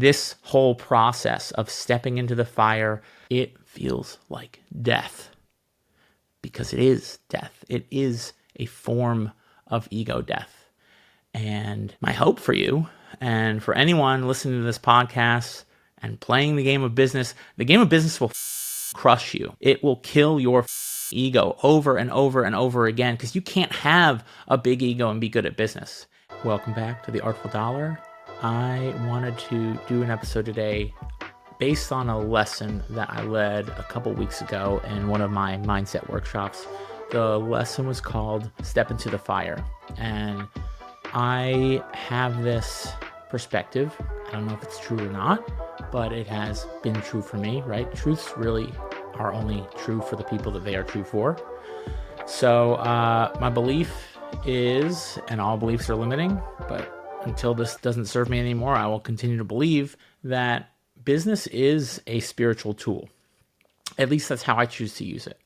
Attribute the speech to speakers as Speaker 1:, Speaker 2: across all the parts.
Speaker 1: This whole process of stepping into the fire, it feels like death, because it is death. It is a form of ego death. And my hope for you and for anyone listening to this podcast and playing the game of business will crush you. It will kill your ego over and over and over again, because you can't have a big ego and be good at business. Welcome back to the Artful Dollar. I wanted to do an episode today based on a lesson that I led a couple weeks ago in one of my mindset workshops. The lesson was called Step Into the Fire. And I have this perspective. I don't know if it's true or not, but it has been true for me, right? Truths really are only true for the people that they are true for. So my belief is, and all beliefs are limiting, but until this doesn't serve me anymore, I will continue to believe that business is a spiritual tool. At least that's how I choose to use it.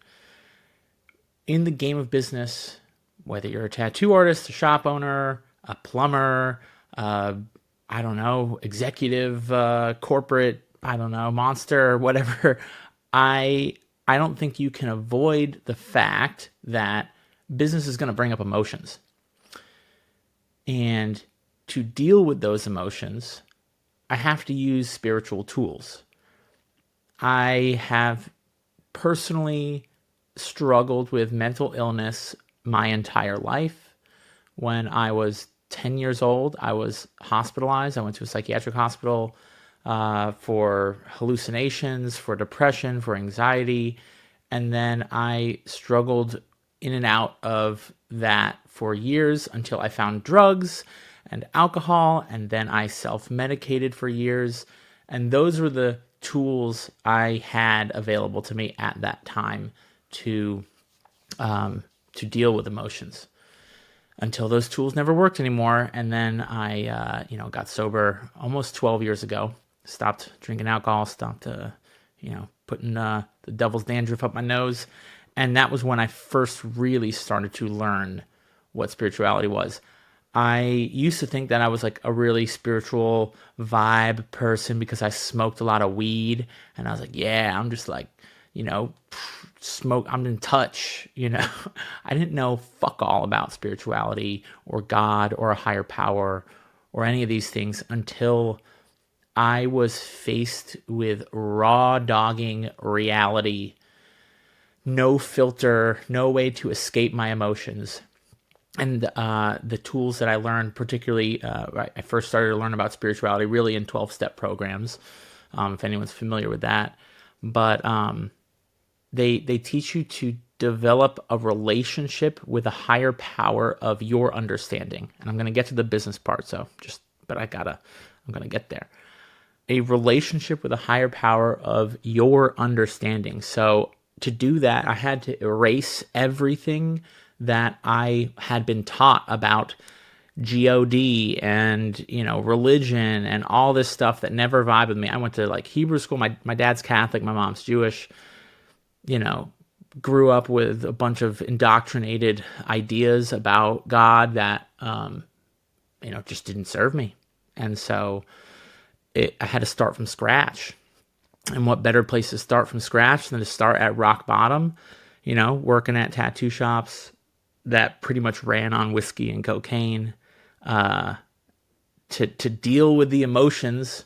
Speaker 1: In the game of business, whether you're a tattoo artist, a shop owner, a plumber, executive, corporate, monster, whatever, I don't think you can avoid the fact that business is going to bring up emotions. And to deal with those emotions, I have to use spiritual tools. I have personally struggled with mental illness my entire life. When I was 10 years old, I was hospitalized. I went to a psychiatric hospital for hallucinations, for depression, for anxiety. And then I struggled in and out of that for years until I found drugs and alcohol, and then I self-medicated for years. And those were the tools I had available to me at that time to deal with emotions, until those tools never worked anymore. And then I got sober almost 12 years ago, stopped drinking alcohol, stopped putting the devil's dandruff up my nose. And that was when I first really started to learn what spirituality was. I used to think that I was like a really spiritual vibe person because I smoked a lot of weed, and I was like, yeah, I'm just like, smoke, I'm in touch, I didn't know fuck all about spirituality or God or a higher power or any of these things until I was faced with raw dogging reality, no filter, no way to escape my emotions. And the tools that I learned, particularly, I first started to learn about spirituality really in 12-step programs, if anyone's familiar with that. But they teach you to develop a relationship with a higher power of your understanding. And I'm going to get to the business part, I'm going to get there. A relationship with a higher power of your understanding. So to do that, I had to erase everything that I had been taught about God and, religion and all this stuff that never vibed with me. I went to like Hebrew school. My dad's Catholic, my mom's Jewish, grew up with a bunch of indoctrinated ideas about God that, just didn't serve me. And so I had to start from scratch. And what better place to start from scratch than to start at rock bottom, working at tattoo shops that pretty much ran on whiskey and cocaine, to deal with the emotions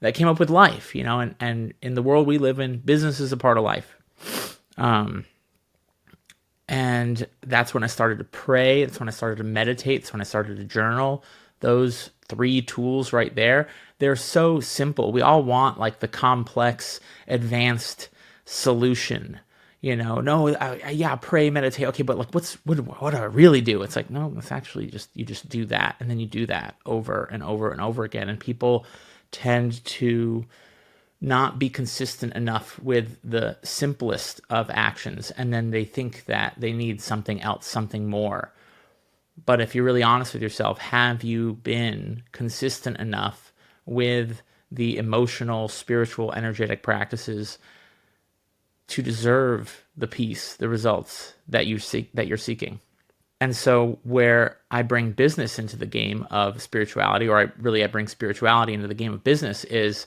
Speaker 1: that came up with life, and in the world we live in, business is a part of life. And that's when I started to pray. That's when I started to meditate. That's when I started to journal. Those 3 tools right there, they're so simple. We all want like the complex, advanced solution. Pray, meditate. Okay, but like, what do I really do? It's like, no, it's actually you just do that, and then you do that over and over and over again. And people tend to not be consistent enough with the simplest of actions, and then they think that they need something else, something more. But if you're really honest with yourself, have you been consistent enough with the emotional, spiritual, energetic practices to deserve the peace, the results that you're seeking? And so where I bring business into the game of spirituality, or I bring spirituality into the game of business, is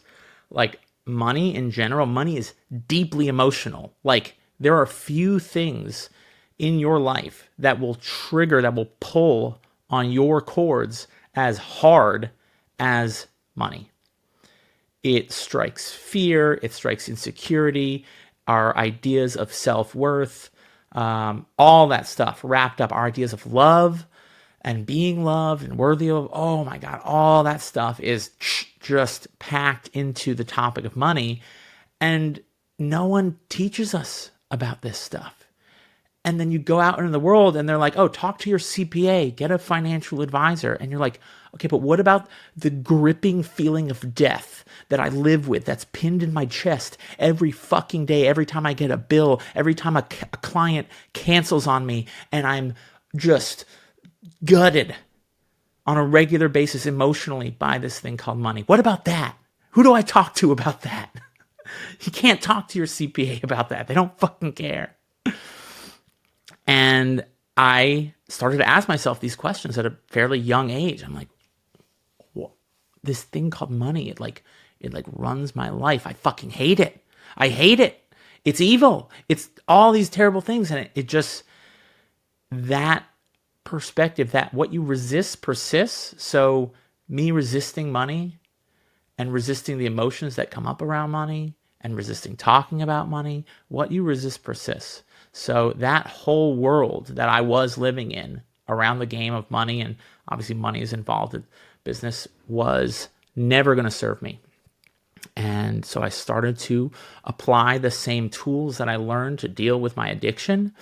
Speaker 1: like money in general. Money is deeply emotional. Like there are few things in your life that will trigger, that will pull on your chords as hard as money. It strikes fear, it strikes insecurity, our ideas of self-worth, all that stuff wrapped up, our ideas of love and being loved and worthy of, oh my God, all that stuff is just packed into the topic of money. And no one teaches us about this stuff. And then you go out into the world and they're like, oh, talk to your CPA, get a financial advisor. And you're like, okay, but what about the gripping feeling of death that I live with, that's pinned in my chest every fucking day, every time I get a bill, every time a client cancels on me, and I'm just gutted on a regular basis emotionally by this thing called money? What about that? Who do I talk to about that? You can't talk to your CPA about that. They don't fucking care. And I started to ask myself these questions at a fairly young age. I'm like, what? This thing called money, it runs my life. I fucking hate it. I hate it. It's evil. It's all these terrible things. And it just, that perspective, that what you resist persists. So me resisting money and resisting the emotions that come up around money and resisting talking about money, what you resist persists. So that whole world that I was living in around the game of money, and obviously money is involved in business, was never going to serve me. And so I started to apply the same tools that I learned to deal with my addiction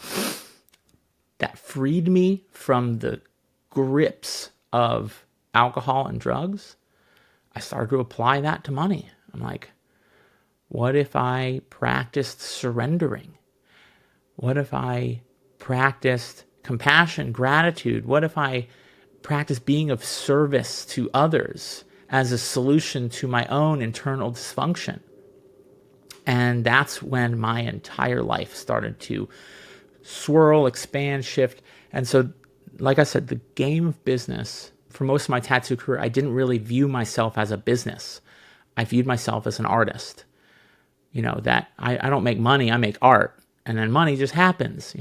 Speaker 1: that freed me from the grips of alcohol and drugs. I started to apply that to money. I'm like, what if I practiced surrendering? What if I practiced compassion, gratitude? What if I practiced being of service to others as a solution to my own internal dysfunction? And that's when my entire life started to swirl, expand, shift. And so, like I said, the game of business, for most of my tattoo career, I didn't really view myself as a business. I viewed myself as an artist. That I don't make money, I make art. And then money just happens,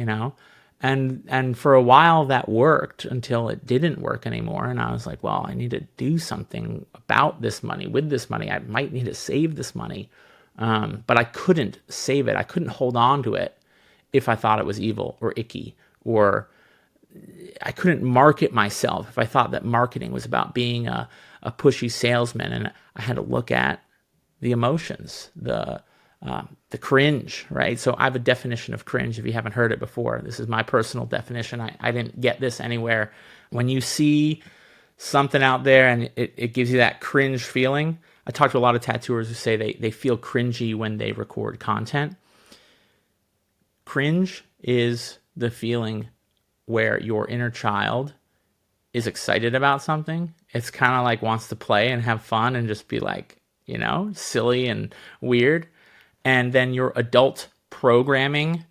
Speaker 1: and for a while that worked until it didn't work anymore. And I was like, well, I need to do something about this money. With this money, I might need to save this money. But I couldn't save it. I couldn't hold on to it if I thought it was evil or icky, or I couldn't market myself if I thought that marketing was about being a pushy salesman. And I had to look at the emotions, the cringe, right? So I have a definition of cringe if you haven't heard it before. This is my personal definition. I didn't get this anywhere. When you see something out there and it gives you that cringe feeling, I talk to a lot of tattooers who say they feel cringy when they record content. Cringe is the feeling where your inner child is excited about something. It's kind of like wants to play and have fun and just be like, silly and weird. And then your adult programming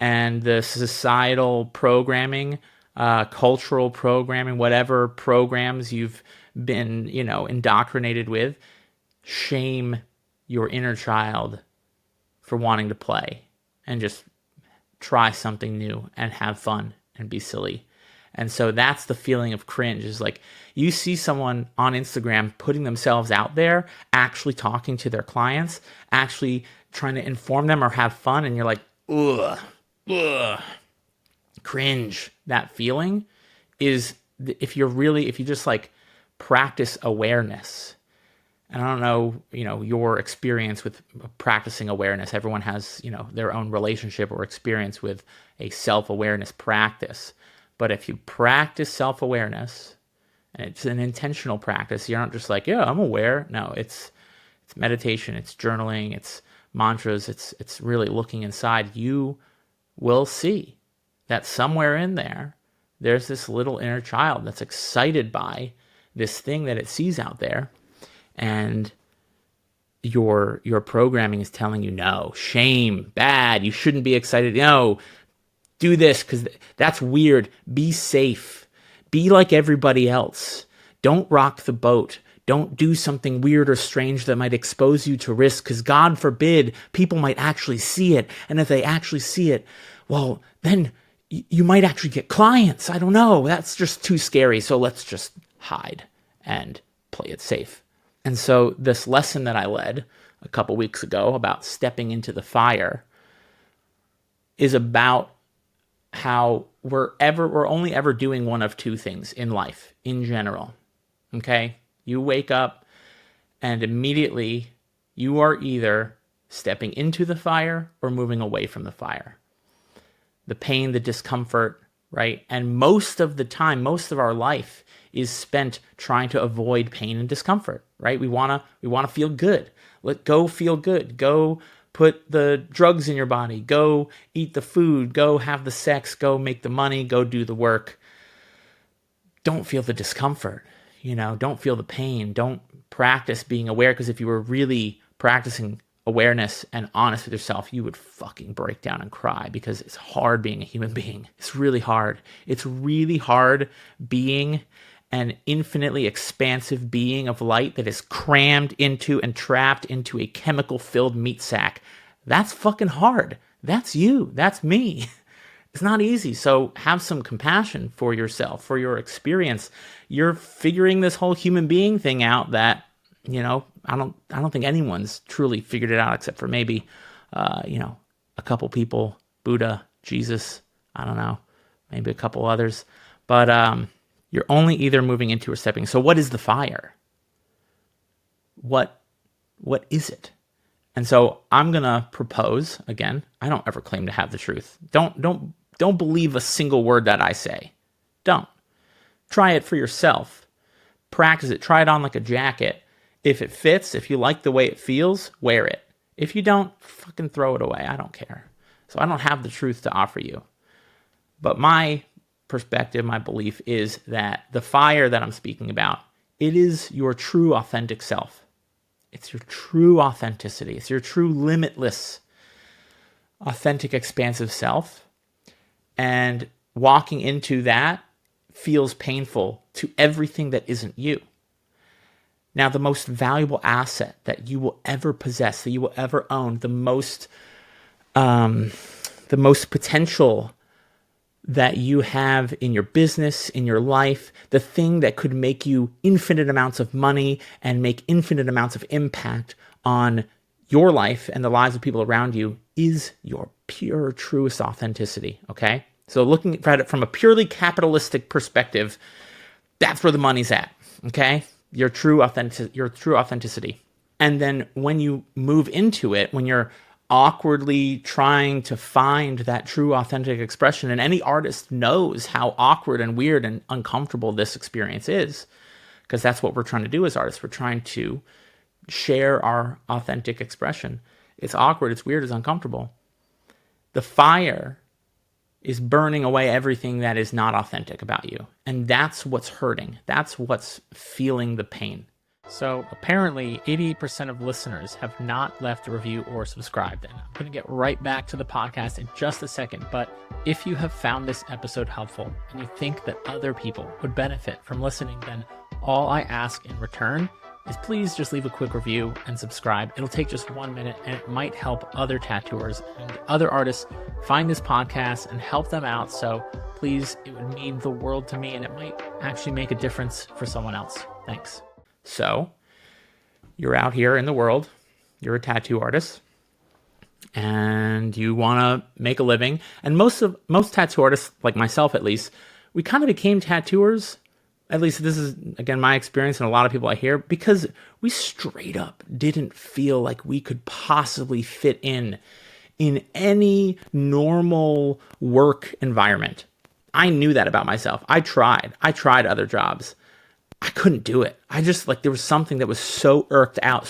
Speaker 1: and the societal programming, cultural programming, whatever programs you've been, indoctrinated with, shame your inner child for wanting to play and just try something new and have fun and be silly. And so that's the feeling of cringe, is like you see someone on Instagram putting themselves out there, actually talking to their clients, actually trying to inform them or have fun, and you're like, ugh, cringe. That feeling is, if you just like practice awareness. And I don't know, your experience with practicing awareness. Everyone has, their own relationship or experience with a self-awareness practice. But if you practice self-awareness, and it's an intentional practice, you're not just like, yeah, I'm aware. No, it's meditation, it's journaling, it's mantras, it's really looking inside. You will see that somewhere in there's this little inner child that's excited by this thing that it sees out there. And your programming is telling you, no, shame, bad, you shouldn't be excited. No, Do this because that's weird. Be safe. Be like everybody else. Don't rock the boat. Don't do something weird or strange that might expose you to risk, because God forbid people might actually see it. And if they actually see it, well, then you might actually get clients. I don't know. That's just too scary. So let's just hide and play it safe. And so this lesson that I led a couple weeks ago about stepping into the fire is about how we're only ever doing one of two things in life in general. Okay? You wake up and immediately you are either stepping into the fire or moving away from the fire. The pain, the discomfort, right? And most of the time, most of our life is spent trying to avoid pain and discomfort, right? We want to feel good. Go feel good. Go put the drugs in your body. Go eat the food. Go have the sex. Go make the money. Go do the work. Don't feel the discomfort. Don't feel the pain. Don't practice being aware, because if you were really practicing awareness and honest with yourself, you would fucking break down and cry, because it's hard being a human being. It's really hard. It's really hard being an infinitely expansive being of light that is crammed into and trapped into a chemical-filled meat sack. That's fucking hard. That's you. That's me. It's not easy. So have some compassion for yourself, for your experience. You're figuring this whole human being thing out that, I don't think anyone's truly figured it out except for maybe, a couple people, Buddha, Jesus, I don't know, maybe a couple others. But you're only either moving into or stepping. So what is the fire? What is it? And so I'm going to propose, again, I don't ever claim to have the truth. Don't believe a single word that I say. Don't. Try it for yourself. Practice it. Try it on like a jacket. If it fits, if you like the way it feels, wear it. If you don't, fucking throw it away. I don't care. So I don't have the truth to offer you. But my perspective, my belief is that the fire that I'm speaking about, it is your true authentic self. It's your true authenticity. It's your true limitless, authentic, expansive self. And walking into that feels painful to everything that isn't you. Now, the most valuable asset that you will ever possess, that you will ever own, the most potential that you have in your business, in your life, the thing that could make you infinite amounts of money and make infinite amounts of impact on your life and the lives of people around you, is your pure, truest authenticity, okay? So looking at it from a purely capitalistic perspective, that's where the money's at, okay? Your true authenticity. And then when you move into it, when you're awkwardly trying to find that true authentic expression, and any artist knows how awkward and weird and uncomfortable this experience is, because that's what we're trying to do as artists. We're trying to share our authentic expression. It's awkward, it's weird, it's uncomfortable. The fire is burning away everything that is not authentic about you. And that's what's hurting. That's what's feeling the pain. So apparently 88% of listeners have not left a review or subscribed. And I'm going to get right back to the podcast in just a second. But if you have found this episode helpful and you think that other people would benefit from listening, then all I ask in return is please just leave a quick review and subscribe. It'll take just 1 minute, and it might help other tattooers and other artists find this podcast and help them out. So please, it would mean the world to me, and it might actually make a difference for someone else. Thanks. So you're out here in the world, you're a tattoo artist, and you want to make a living. And most tattoo artists, like myself at least, we kind of became tattooers. At least this is, again, my experience and a lot of people I hear, because we straight up didn't feel like we could possibly fit in any normal work environment. I knew that about myself. I tried other jobs. I couldn't do it. I just, there was something that was so irked out.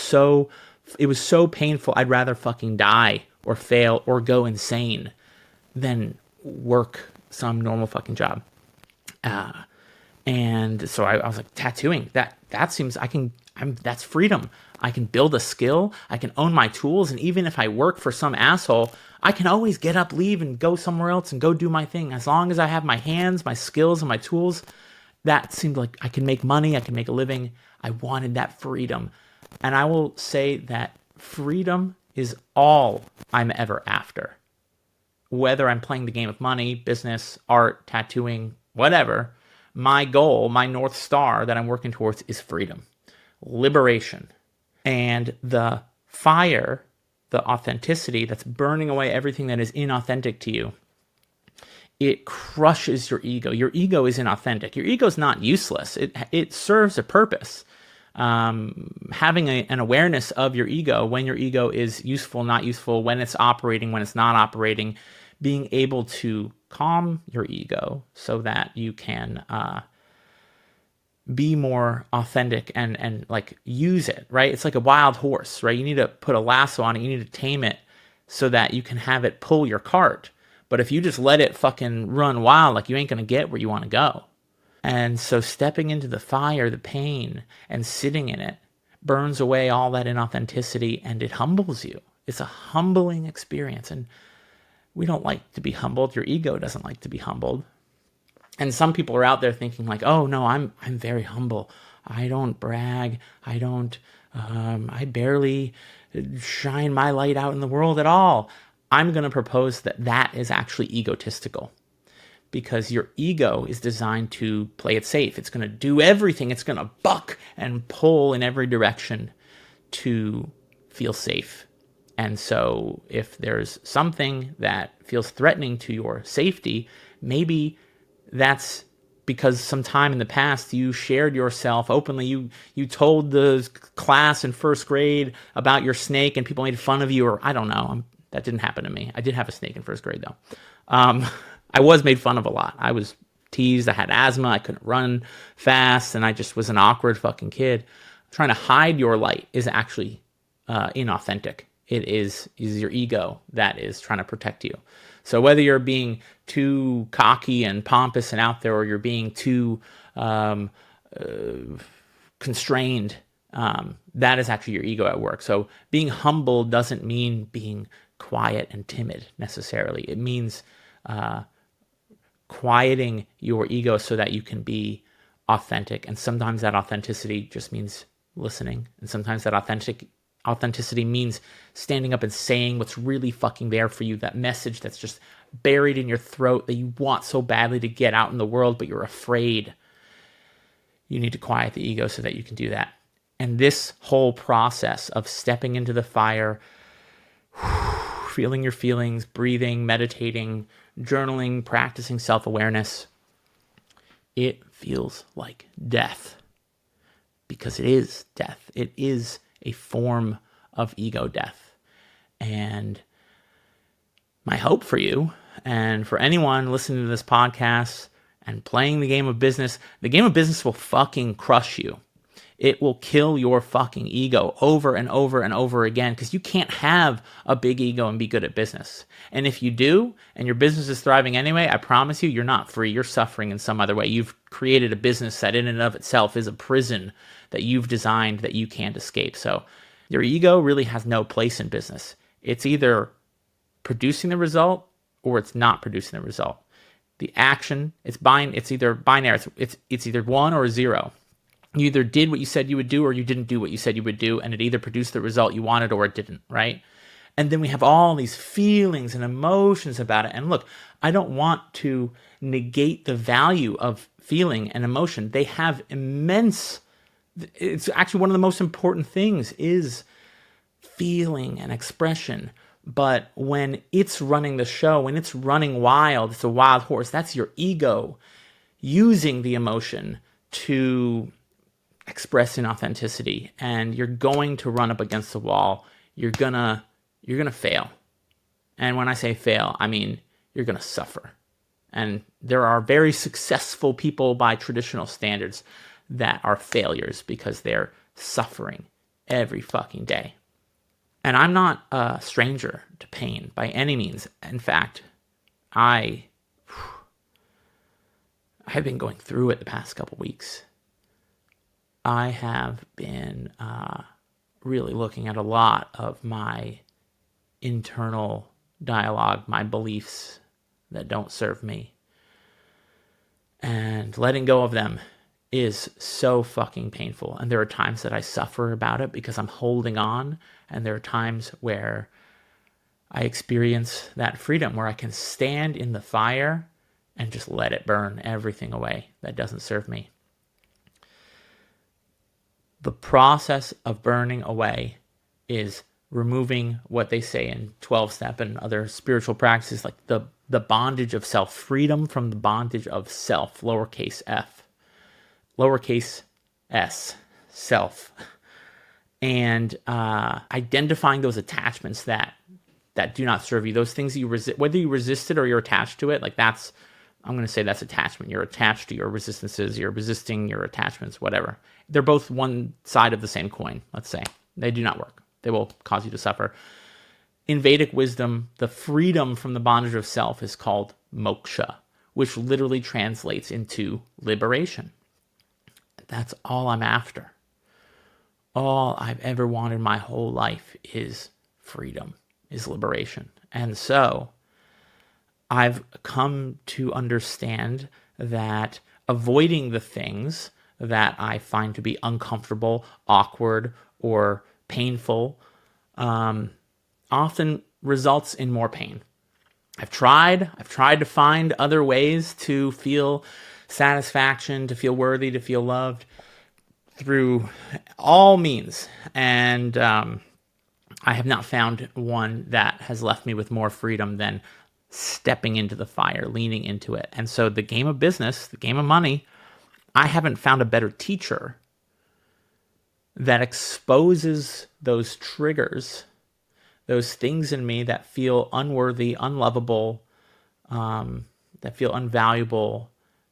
Speaker 1: It was so painful. I'd rather fucking die or fail or go insane than work some normal fucking job. And so I was like, tattooing, that seems, that's freedom. I can build a skill. I can own my tools. And even if I work for some asshole, I can always get up, leave, and go somewhere else and go do my thing. As long as I have my hands, my skills, and my tools, that seemed like I can make money. I can make a living. I wanted that freedom. And I will say that freedom is all I'm ever after. Whether I'm playing the game of money, business, art, tattooing, whatever, my goal, my North Star that I'm working towards is freedom, liberation. And the fire, the authenticity that's burning away everything that is inauthentic to you, it crushes your ego. Your ego is inauthentic. Your ego is not useless. It serves a purpose. Having an awareness of your ego, when your ego is useful, not useful, when it's operating, when it's not operating, being able to calm your ego so that you can be more authentic and like use it, right? It's like a wild horse, right? You need to put a lasso on it. You need to tame it so that you can have it pull your cart. But if you just let it fucking run wild, like you ain't going to get where you want to go. And so stepping into the fire, the pain, and sitting in it burns away all that inauthenticity and it humbles you. It's a humbling experience. And we don't like to be humbled. Your ego doesn't like to be humbled. And some people are out there thinking like, oh no, I'm very humble. I don't brag. I barely shine my light out in the world at all. I'm going to propose that that is actually egotistical, because your ego is designed to play it safe. It's going to do everything. It's going to buck and pull in every direction to feel safe. And so if there's something that feels threatening to your safety, maybe that's because sometime in the past you shared yourself openly. You told the class in first grade about your snake and people made fun of you, or I don't know. That didn't happen to me. I did have a snake in first grade though. I was made fun of a lot. I was teased. I had asthma. I couldn't run fast, and I just was an awkward fucking kid. Trying to hide your light is actually inauthentic. It is your ego that is trying to protect you. So whether you're being too cocky and pompous and out there, or you're being too constrained, that is actually your ego at work. So being humble doesn't mean being quiet and timid necessarily. It means quieting your ego so that you can be authentic. And sometimes that authenticity just means listening. And sometimes that authenticity means standing up and saying what's really fucking there for you, that message that's just buried in your throat that you want so badly to get out in the world, but you're afraid. You need to quiet the ego so that you can do that. And this whole process of stepping into the fire, feeling your feelings, breathing, meditating, journaling, practicing self-awareness, it feels like death, because it is death. It is a form of ego death. And my hope for you, and for anyone listening to this podcast and playing the game of business will fucking crush you. It will kill your fucking ego over and over and over again, because you can't have a big ego and be good at business. And if you do, and your business is thriving anyway, I promise you, you're not free. You're suffering in some other way. You've created a business that in and of itself is a prison that you've designed that you can't escape. So your ego really has no place in business. It's either producing the result or it's not producing the result. The action, it's either binary. It's either 1 or 0. You either did what you said you would do, or you didn't do what you said you would do, and it either produced the result you wanted or it didn't, right? And then we have all these feelings and emotions about it. And look, I don't want to negate the value of feeling and emotion. They have it's actually one of the most important things is feeling and expression. But when it's running the show, when it's running wild, it's a wild horse. That's your ego using the emotion to express inauthenticity, and you're going to run up against the wall. You're gonna fail. And when I say fail, I mean you're gonna suffer. And there are very successful people by traditional standards that are failures because they're suffering every fucking day. And I'm not a stranger to pain by any means. In fact, I've been going through it the past couple weeks. I have been really looking at a lot of my internal dialogue, my beliefs that don't serve me. And letting go of them is so fucking painful. And there are times that I suffer about it because I'm holding on. And there are times where I experience that freedom where I can stand in the fire and just let it burn everything away that doesn't serve me. The process of burning away is removing what they say in 12-step and other spiritual practices, like the bondage of self, freedom from the bondage of self, lowercase f, lowercase s, self, and identifying those attachments that do not serve you, those things that you resist, whether you resist it or you're attached to it, like I'm going to say that's attachment. You're attached to your resistances, you're resisting your attachments, whatever. They're both one side of the same coin, let's say. They do not work. They will cause you to suffer. In Vedic wisdom, the freedom from the bondage of self is called moksha, which literally translates into liberation. That's all I'm after. All I've ever wanted my whole life is freedom, is liberation. And so I've come to understand that avoiding the things that I find to be uncomfortable, awkward, or painful often results in more pain. I've tried to find other ways to feel satisfaction, to feel worthy, to feel loved through all means. And I have not found one that has left me with more freedom than stepping into the fire, leaning into it. And so the game of business, the game of money, I haven't found a better teacher that exposes those triggers, those things in me that feel unworthy, unlovable, that feel unvaluable,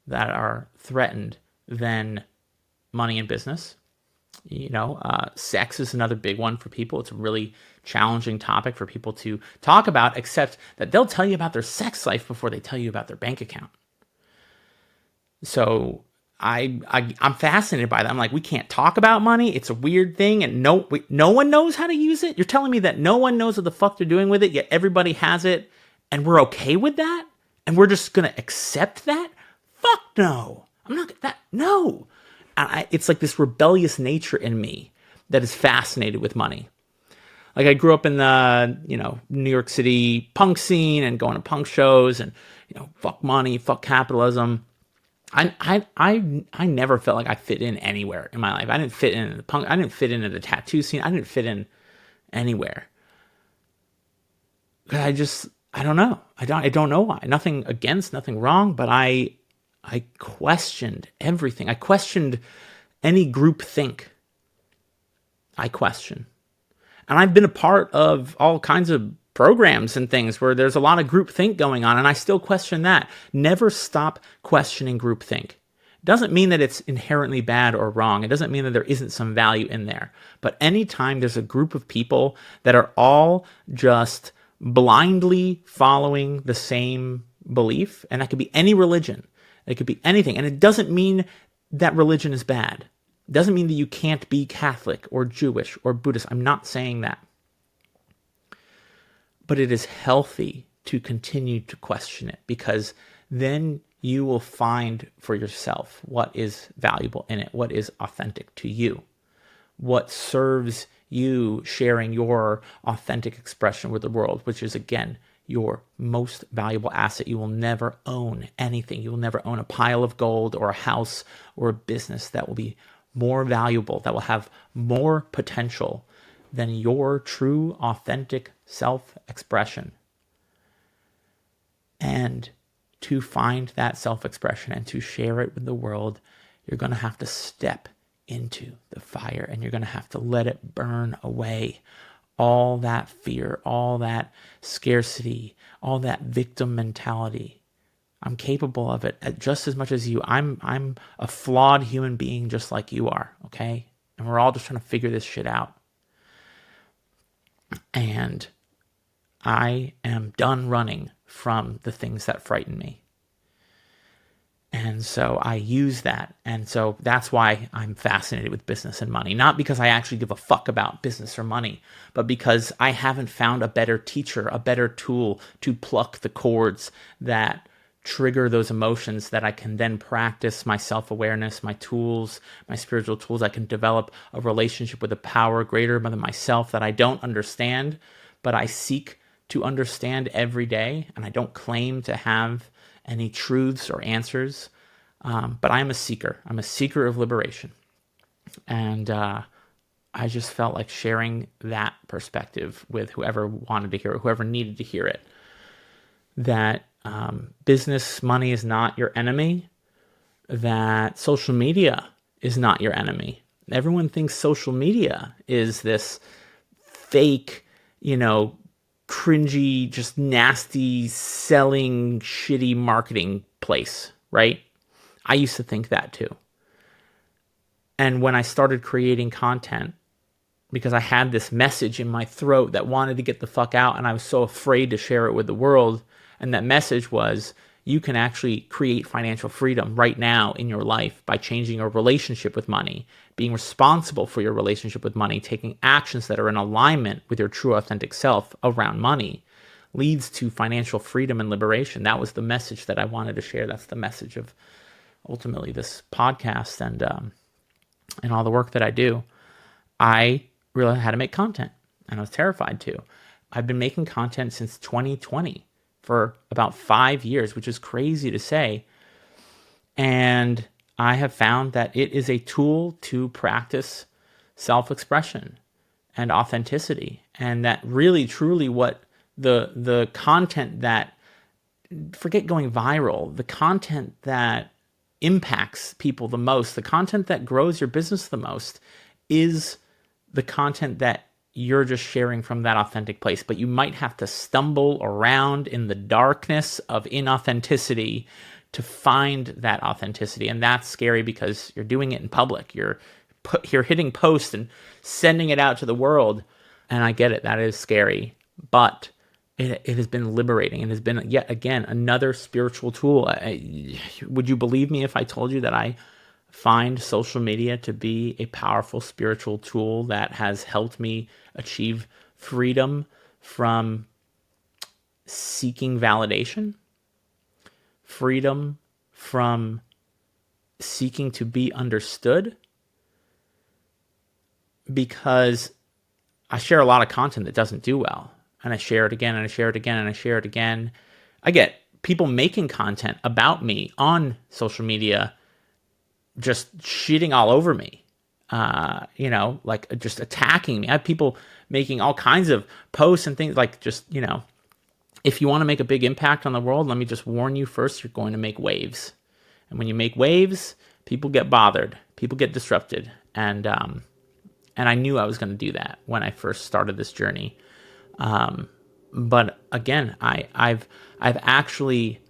Speaker 1: that are threatened, than money and business. Sex is another big one for people. It's a really challenging topic for people to talk about, except that they'll tell you about their sex life before they tell you about their bank account. So I'm fascinated by that. I'm like, we can't talk about money. It's a weird thing, and no one knows how to use it. You're telling me that no one knows what the fuck they're doing with it, yet everybody has it, and we're okay with that, and we're just gonna accept that? Fuck no. I'm not that. No. It's like this rebellious nature in me that is fascinated with money. Like I grew up in the, New York City punk scene and going to punk shows and, fuck money, fuck capitalism. I never felt like I fit in anywhere in my life. I didn't fit in the punk. I didn't fit in the tattoo scene. I didn't fit in anywhere. I don't know. I don't know why. Nothing against, nothing wrong, but I questioned everything. I questioned any group think. I question. And I've been a part of all kinds of programs and things where there's a lot of group think going on, and I still question that. Never stop questioning group think. Doesn't mean that it's inherently bad or wrong. It doesn't mean that there isn't some value in there. But anytime there's a group of people that are all just blindly following the same belief, and that could be any religion, it could be anything. And it doesn't mean that religion is bad. It doesn't mean that you can't be Catholic or Jewish or Buddhist. I'm not saying that. But it is healthy to continue to question it, because then you will find for yourself what is valuable in it, what is authentic to you, what serves you sharing your authentic expression with the world, which is, again, your most valuable asset. You will never own anything. You will never own a pile of gold or a house or a business that will be more valuable, that will have more potential than your true, authentic self-expression. And to find that self-expression and to share it with the world, you're going to have to step into the fire, and you're going to have to let it burn away. All that fear, all that scarcity, all that victim mentality. I'm capable of it just as much as you. I'm a flawed human being just like you are, okay? And we're all just trying to figure this shit out. And I am done running from the things that frighten me. And so I use that. And so that's why I'm fascinated with business and money. Not because I actually give a fuck about business or money, but because I haven't found a better teacher, a better tool to pluck the chords that trigger those emotions that I can then practice my self-awareness, my tools, my spiritual tools. I can develop a relationship with a power greater than myself that I don't understand, but I seek to understand every day. And I don't claim to have any truths or answers, but I am a seeker. I'm a seeker of liberation. And I just felt like sharing that perspective with whoever wanted to hear it, whoever needed to hear it, that business money is not your enemy, that social media is not your enemy. Everyone thinks social media is this fake, cringy, just nasty, selling, shitty marketing place, right? I used to think that too. And when I started creating content, because I had this message in my throat that wanted to get the fuck out, and I was so afraid to share it with the world, and that message was, you can actually create financial freedom right now in your life by changing your relationship with money, being responsible for your relationship with money, taking actions that are in alignment with your true authentic self around money, leads to financial freedom and liberation. That was the message that I wanted to share. That's the message of ultimately this podcast and all the work that I do. I realized how to make content, and I was terrified to. I've been making content since 2020 for about 5 years, which is crazy to say. And I have found that it is a tool to practice self-expression and authenticity. And that really, truly what the content that, forget going viral, the content that impacts people the most, the content that grows your business the most is the content that you're just sharing from that authentic place. But you might have to stumble around in the darkness of inauthenticity to find that authenticity. And that's scary because you're doing it in public. You're hitting post and sending it out to the world. And I get it. That is scary. But it has been liberating and has been, yet again, another spiritual tool. Would you believe me if I told you that I find social media to be a powerful spiritual tool that has helped me achieve freedom from seeking validation, freedom from seeking to be understood? Because I share a lot of content that doesn't do well, and I share it again, and I share it again, and I share it again. I get people making content about me on social media just shitting all over me, like just attacking me. I have people making all kinds of posts and things like just, if you want to make a big impact on the world, let me just warn you first, you're going to make waves. And when you make waves, people get bothered, people get disrupted. And I knew I was going to do that when I first started this journey. But again, I've actually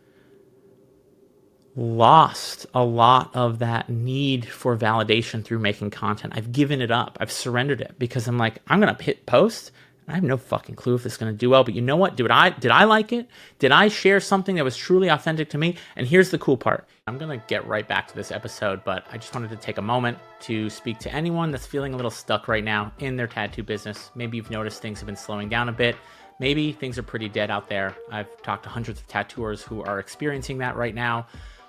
Speaker 1: lost a lot of that need for validation through making content. I've given it up. I've surrendered it because I'm like, I'm going to hit post. I have no fucking clue if it's going to do well, but you know what? Did I like it? Did I share something that was truly authentic to me? And here's the cool part. I'm going to get right back to this episode, but I just wanted to take a moment to speak to anyone that's feeling a little stuck right now in their tattoo business. Maybe you've noticed things have been slowing down a bit. Maybe things are pretty dead out there. I've talked to hundreds of tattooers who are experiencing that right now.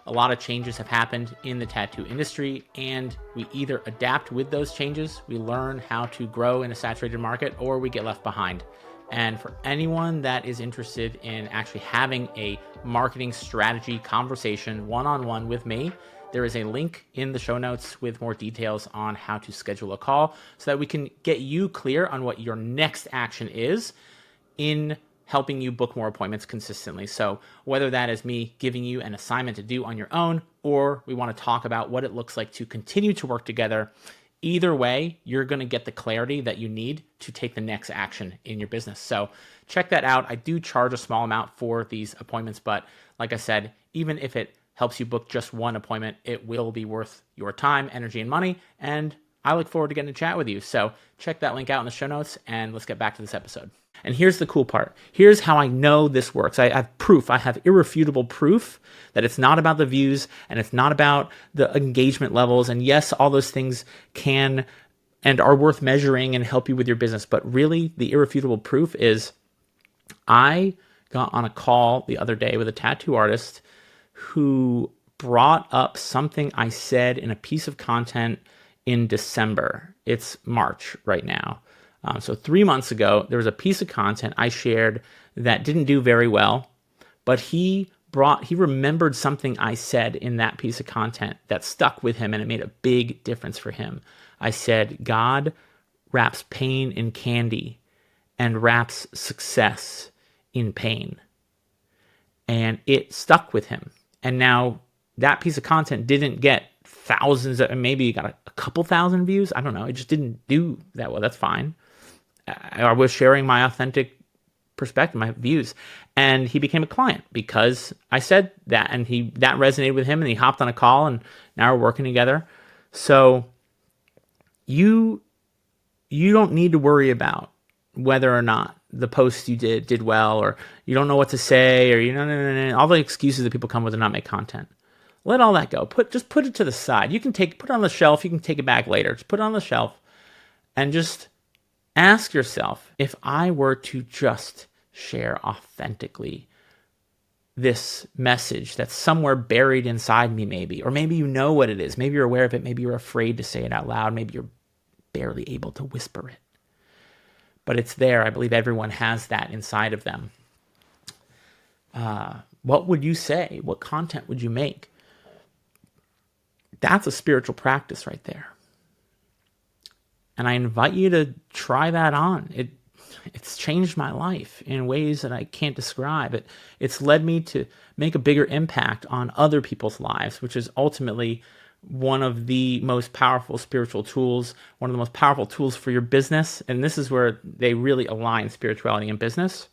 Speaker 1: A lot of changes have happened in the tattoo industry, and we either adapt with those changes, we learn how to grow in a saturated market, or we get left behind. And for anyone that is interested in actually having a marketing strategy conversation one-on-one with me, there is a link in the show notes with more details on how to schedule a call so that we can get you clear on what your next action is in helping you book more appointments consistently. So whether that is me giving you an assignment to do on your own, or we want to talk about what it looks like to continue to work together, either way, you're going to get the clarity that you need to take the next action in your business. So check that out. I do charge a small amount for these appointments, but like I said, even if it helps you book just one appointment, it will be worth your time, energy, and money. And I look forward to getting to chat with you. So check that link out in the show notes, and let's get back to this episode. And here's the cool part. Here's how I know this works. I have proof. I have irrefutable proof that it's not about the views and it's not about the engagement levels. And yes, all those things can and are worth measuring and help you with your business. But really, the irrefutable proof is I got on a call the other day with a tattoo artist who brought up something I said in a piece of content in December. It's March right now. So 3 months ago, there was a piece of content I shared that didn't do very well, but he remembered something I said in that piece of content that stuck with him, and it made a big difference for him. I said, God wraps pain in candy and wraps success in pain. And it stuck with him. And now that piece of content didn't get thousands, maybe got a couple thousand views. I don't know. It just didn't do that well. That's fine. I was sharing my authentic perspective, my views, and he became a client because I said that, and that resonated with him, and he hopped on a call, and now we're working together. So you don't need to worry about whether or not the post you did well, or you don't know what to say, or all the excuses that people come with to not make content. Let all that go. Just put it to the side. You can put it on the shelf. You can take it back later. Just put it on the shelf and just ask yourself, if I were to just share authentically this message that's somewhere buried inside me, maybe, or maybe you know what it is. Maybe you're aware of it. Maybe you're afraid to say it out loud. Maybe you're barely able to whisper it. But it's there. I believe everyone has that inside of them. What would you say? What content would you make? That's a spiritual practice right there. And I invite you to try that on. It's changed my life in ways that I can't describe. It's led me to make a bigger impact on other people's lives, which is ultimately one of the most powerful spiritual tools, one of the most powerful tools for your business. And this is where they really align spirituality and business.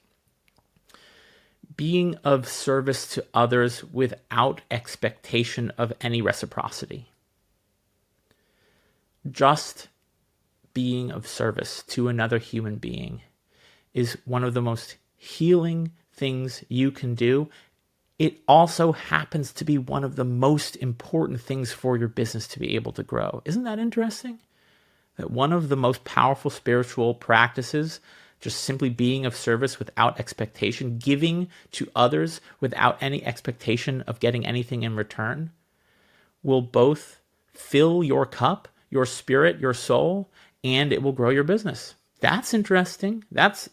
Speaker 1: Being of service to others without expectation of any reciprocity. Just being of service to another human being is one of the most healing things you can do. It also happens to be one of the most important things for your business to be able to grow. Isn't that interesting? That one of the most powerful spiritual practices, just simply being of service without expectation, giving to others without any expectation of getting anything in return, will both fill your cup, your spirit, your soul, and it will grow your business. That's interesting. That's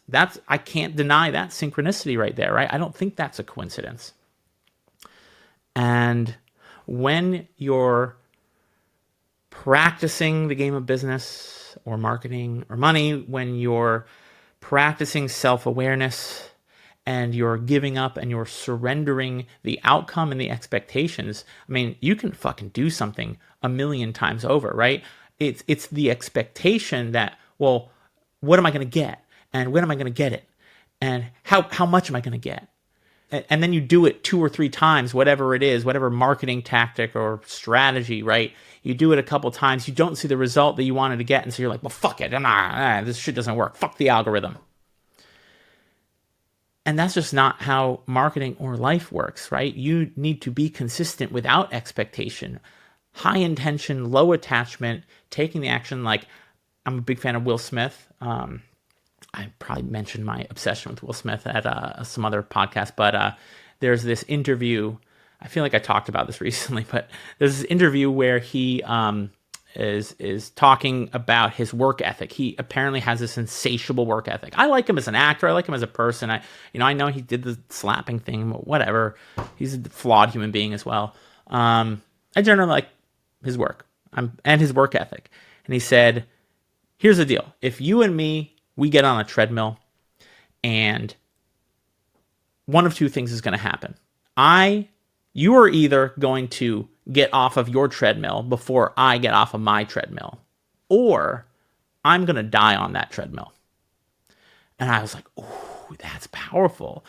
Speaker 1: I can't deny that synchronicity right there, right? I don't think that's a coincidence. And when you're practicing the game of business or marketing or money, when you're practicing self-awareness and you're giving up and you're surrendering the outcome and the expectations, I mean, you can fucking do something a million times over, right? It's the expectation that, well, what am I going to get? And when am I going to get it? And how much am I going to get? And then you do it 2 or 3 times, whatever it is, whatever marketing tactic or strategy, right? You do it a couple times, you don't see the result that you wanted to get, and so you're like, well, fuck it, this shit doesn't work. Fuck the algorithm. And that's just not how marketing or life works, right? You need to be consistent without expectation. High intention, low attachment, taking the action. Like, I'm a big fan of Will Smith. I probably mentioned my obsession with Will Smith at some other podcast, but there's this interview. I feel like I talked about this recently, but there's this interview where he is talking about his work ethic. He apparently has this insatiable work ethic. I like him as an actor. I like him as a person. I know he did the slapping thing, but whatever. He's a flawed human being as well. I generally like his work and his work ethic. And he said, here's the deal. If you and me, we get on a treadmill and one of 2 things is going to happen. You are either going to get off of your treadmill before I get off of my treadmill, or I'm going to die on that treadmill. And I was like, oh, that's powerful.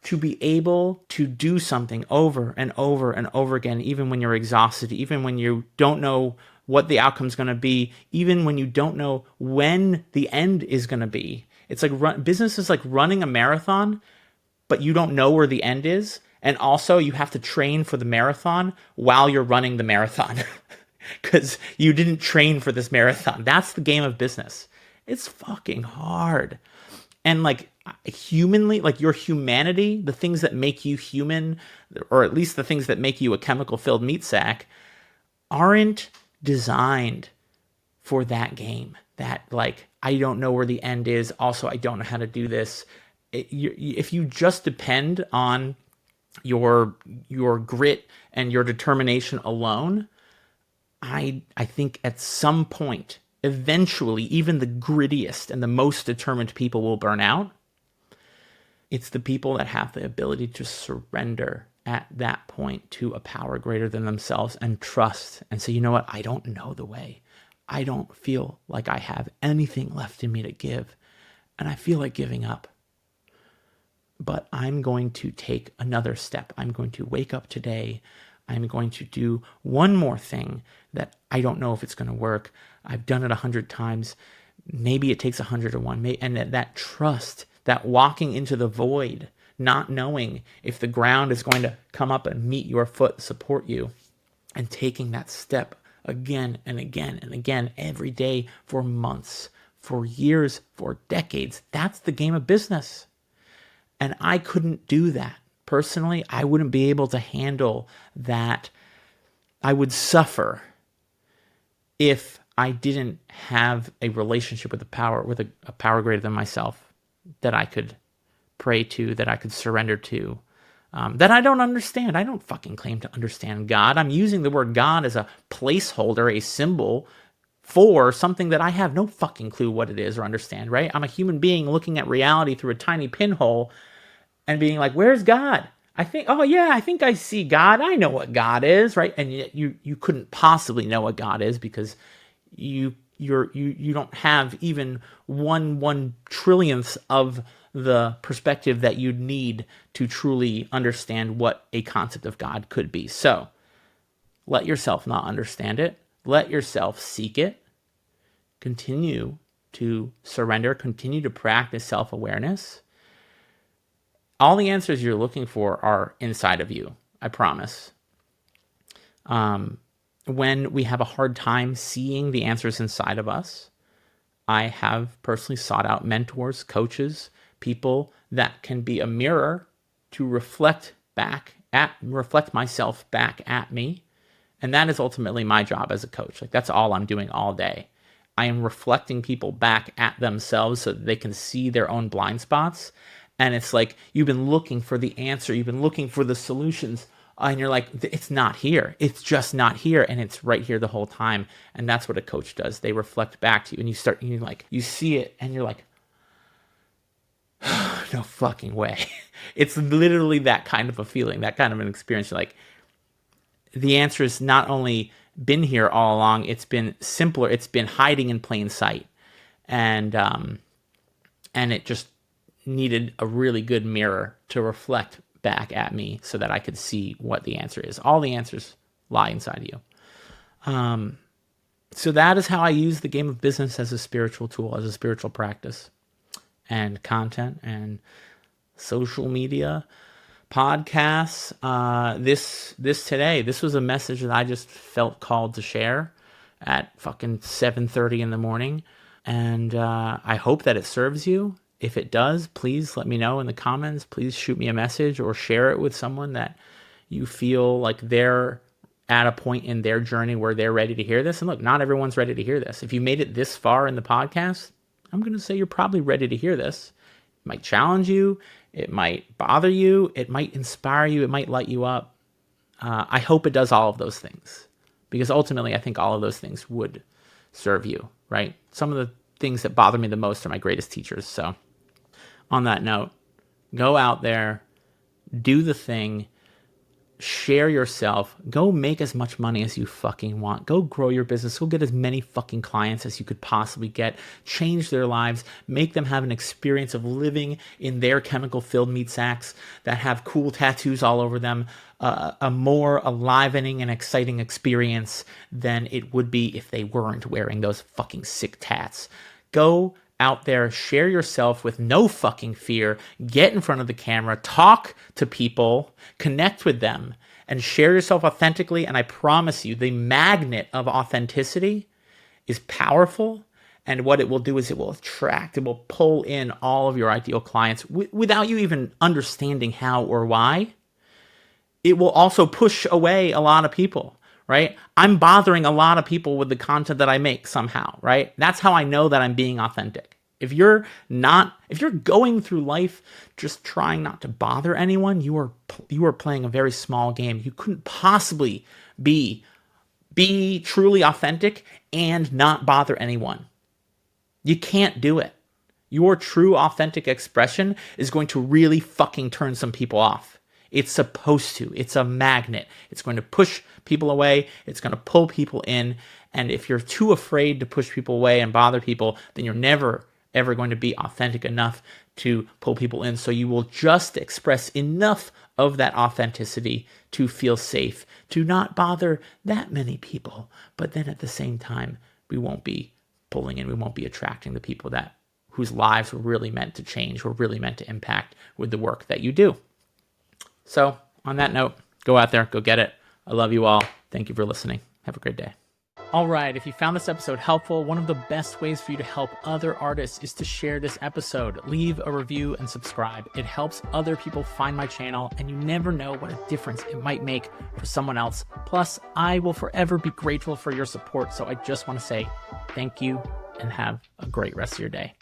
Speaker 1: to be able to do something over and over and over again, even when you're exhausted, even when you don't know what the outcome's going to be, even when you don't know when the end is going to be. It's like business is like running a marathon, but you don't know where the end is. And also you have to train for the marathon while you're running the marathon because you didn't train for this marathon. That's the game of business. It's fucking hard. And like humanly, like your humanity, the things that make you human, or at least the things that make you a chemical filled meat sack, aren't designed for that game. That like, I don't know where the end is. Also, I don't know how to do this. If you just depend on your grit and your determination alone, I think at some point, eventually, even the grittiest and the most determined people will burn out. It's the people that have the ability to surrender at that point to a power greater than themselves and trust and say, you know what? I don't know the way. I don't feel like I have anything left in me to give. And I feel like giving up. But I'm going to take another step. I'm going to wake up today. I'm going to do one more thing that I don't know if it's going to work. I've done it 100 times. Maybe it takes 101. And that trust, that walking into the void, not knowing if the ground is going to come up and meet your foot, support you, and taking that step again and again and again every day for months, for years, for decades. That's the game of business. And I couldn't do that. Personally, I wouldn't be able to handle that. I would suffer if I didn't have a relationship with a power greater than myself that I could pray to, that I could surrender to, that I don't understand. I don't fucking claim to understand God. I'm using the word God as a placeholder, a symbol for something that I have no fucking clue what it is or understand, right? I'm a human being looking at reality through a tiny pinhole and being like, where's God? I think I see God. I know what God is, right? And yet you couldn't possibly know what God is because you don't have even one trillionth of the perspective that you'd need to truly understand what a concept of God could be. So let yourself not understand it. Let yourself seek it. Continue to surrender. Continue to practice self-awareness. All the answers you're looking for are inside of you, I promise. When we have a hard time seeing the answers inside of us, I have personally sought out mentors, coaches, people that can be a mirror to reflect myself back at me. And that is ultimately my job as a coach. Like that's all I'm doing all day. I am reflecting people back at themselves so that they can see their own blind spots. And it's like, you've been looking for the answer. You've been looking for the solutions. And you're like, it's not here. It's just not here. And it's right here the whole time. And that's what a coach does. They reflect back to you. And you see it and you're like, no fucking way. It's literally that kind of a feeling, that kind of an experience. You're like, the answer is not only been here all along, it's been simpler. It's been hiding in plain sight. And it just needed a really good mirror to reflect back at me so that I could see what the answer is. All the answers lie inside of you. So that is how I use the game of business as a spiritual tool, as a spiritual practice, and content and social media, podcasts. This was a message that I just felt called to share at fucking 7:30 in the morning. And I hope that it serves you. If it does, please let me know in the comments. Please shoot me a message or share it with someone that you feel like they're at a point in their journey where they're ready to hear this. And look, not everyone's ready to hear this. If you made it this far in the podcast, I'm going to say you're probably ready to hear this. It might challenge you. It might bother you. It might inspire you. It might light you up. I hope it does all of those things, because ultimately I think all of those things would serve you, right? Some of the things that bother me the most are my greatest teachers. So on that note, go out there, do the thing, share yourself, go make as much money as you fucking want, go grow your business, go get as many fucking clients as you could possibly get, change their lives, make them have an experience of living in their chemical filled meat sacks that have cool tattoos all over them, a more enlivening and exciting experience than it would be if they weren't wearing those fucking sick tats. Go out there, share yourself with no fucking fear, get in front of the camera, talk to people, connect with them, and share yourself authentically. And I promise you, the magnet of authenticity is powerful. And what it will do is it will attract, it will pull in all of your ideal clients without you even understanding how or why. It will also push away a lot of people, right? I'm bothering a lot of people with the content that I make somehow, right? That's how I know that I'm being authentic. If you're going through life just trying not to bother anyone, you are playing a very small game. You couldn't possibly be truly authentic and not bother anyone. You can't do it. Your true authentic expression is going to really fucking turn some people off. It's supposed to. It's a magnet. It's going to push people away. It's going to pull people in. And if you're too afraid to push people away and bother people, then you're never, ever going to be authentic enough to pull people in. So you will just express enough of that authenticity to feel safe, to not bother that many people. But then at the same time, we won't be pulling in. We won't be attracting the people whose lives were really meant to change, were really meant to impact with the work that you do. So on that note, go out there, go get it. I love you all. Thank you for listening. Have a great day. All right, if you found this episode helpful, one of the best ways for you to help other artists is to share this episode. Leave a review and subscribe. It helps other people find my channel, and you never know what a difference it might make for someone else. Plus, I will forever be grateful for your support, so I just want to say thank you and have a great rest of your day.